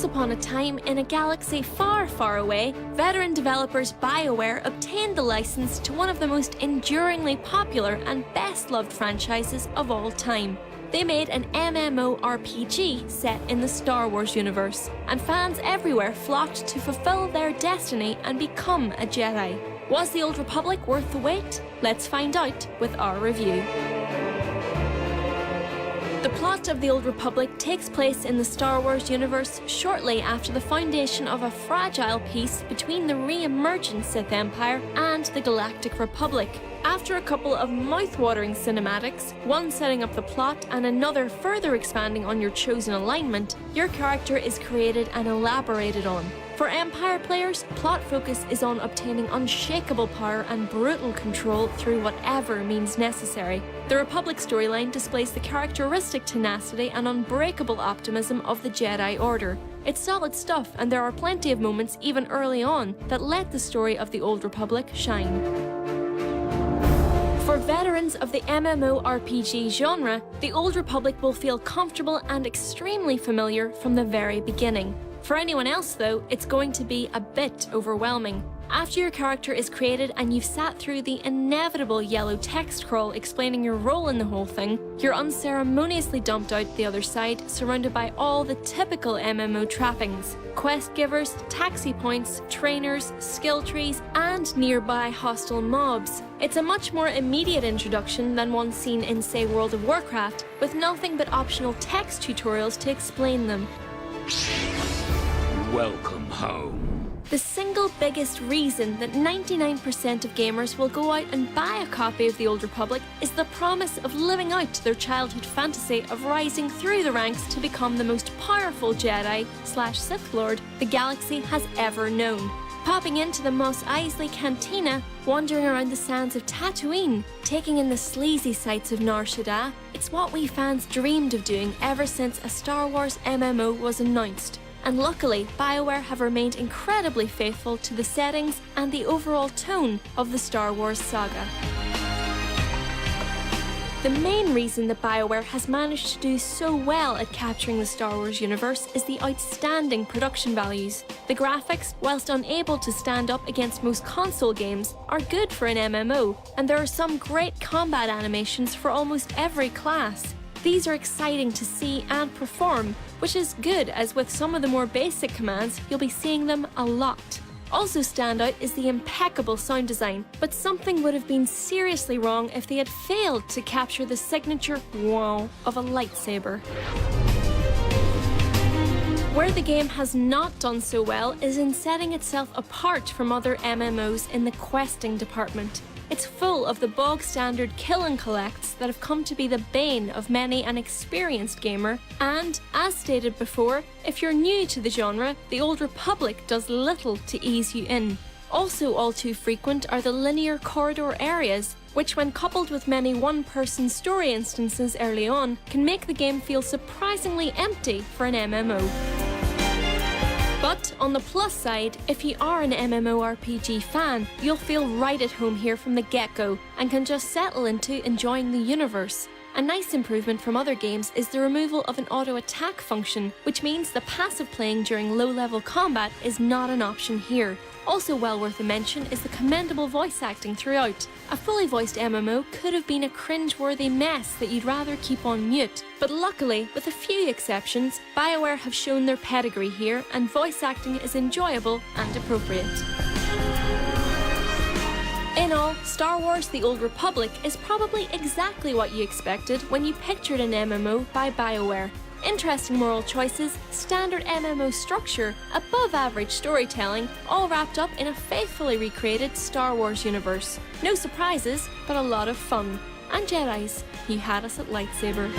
Once upon a time, in a galaxy far, far away, veteran developers BioWare obtained the license to one of the most enduringly popular and best-loved franchises of all time. They made an MMORPG set in the Star Wars universe, and fans everywhere flocked to fulfill their destiny and become a Jedi. Was the Old Republic worth the wait? Let's find out with our review. The plot of the Old Republic takes place in the Star Wars universe shortly after the foundation of a fragile peace between the re-emergent Sith Empire and the Galactic Republic. After a couple of mouth-watering cinematics, one setting up the plot and another further expanding on your chosen alignment, your character is created and elaborated on. For Empire players, plot focus is on obtaining unshakable power and brutal control through whatever means necessary. The Republic storyline displays the characteristic tenacity and unbreakable optimism of the Jedi Order. It's solid stuff, and there are plenty of moments even early on that let the story of the Old Republic shine. For veterans of the MMORPG genre, the Old Republic will feel comfortable and extremely familiar from the very beginning. For anyone else though, it's going to be a bit overwhelming. After your character is created and you've sat through the inevitable yellow text crawl explaining your role in the whole thing, you're unceremoniously dumped out the other side, surrounded by all the typical MMO trappings: quest givers, taxi points, trainers, skill trees, and nearby hostile mobs. It's a much more immediate introduction than one seen in, say, World of Warcraft, with nothing but optional text tutorials to explain them. Welcome home. The single biggest reason that 99% of gamers will go out and buy a copy of the Old Republic is the promise of living out their childhood fantasy of rising through the ranks to become the most powerful Jedi/Sith Lord the galaxy has ever known. Popping into the Mos Eisley Cantina, wandering around the sands of Tatooine, taking in the sleazy sights of Nar Shaddaa, it's what we fans dreamed of doing ever since a Star Wars MMO was announced. And luckily, BioWare have remained incredibly faithful to the settings and the overall tone of the Star Wars saga. The main reason that BioWare has managed to do so well at capturing the Star Wars universe is the outstanding production values. The graphics, whilst unable to stand up against most console games, are good for an MMO, and there are some great combat animations for almost every class. These are exciting to see and perform, which is good, as with some of the more basic commands, you'll be seeing them a lot. Also stand out is the impeccable sound design, but something would have been seriously wrong if they had failed to capture the signature wow of a lightsaber. Where the game has not done so well is in setting itself apart from other MMOs in the questing department. It's full of the bog-standard kill and collects that have come to be the bane of many an experienced gamer, and, as stated before, if you're new to the genre, the Old Republic does little to ease you in. Also all too frequent are the linear corridor areas, which when coupled with many one-person story instances early on, can make the game feel surprisingly empty for an MMO. But on the plus side, if you are an MMORPG fan, you'll feel right at home here from the get-go and can just settle into enjoying the universe. A nice improvement from other games is the removal of an auto-attack function, which means the passive playing during low-level combat is not an option here. Also well worth a mention is the commendable voice acting throughout. A fully voiced MMO could have been a cringe-worthy mess that you'd rather keep on mute, but luckily, with a few exceptions, BioWare have shown their pedigree here, and voice acting is enjoyable and appropriate. In all, Star Wars: The Old Republic is probably exactly what you expected when you pictured an MMO by BioWare. Interesting moral choices, standard MMO structure, above average storytelling, all wrapped up in a faithfully recreated Star Wars universe. No surprises, but a lot of fun. And Jedis, you had us at lightsaber.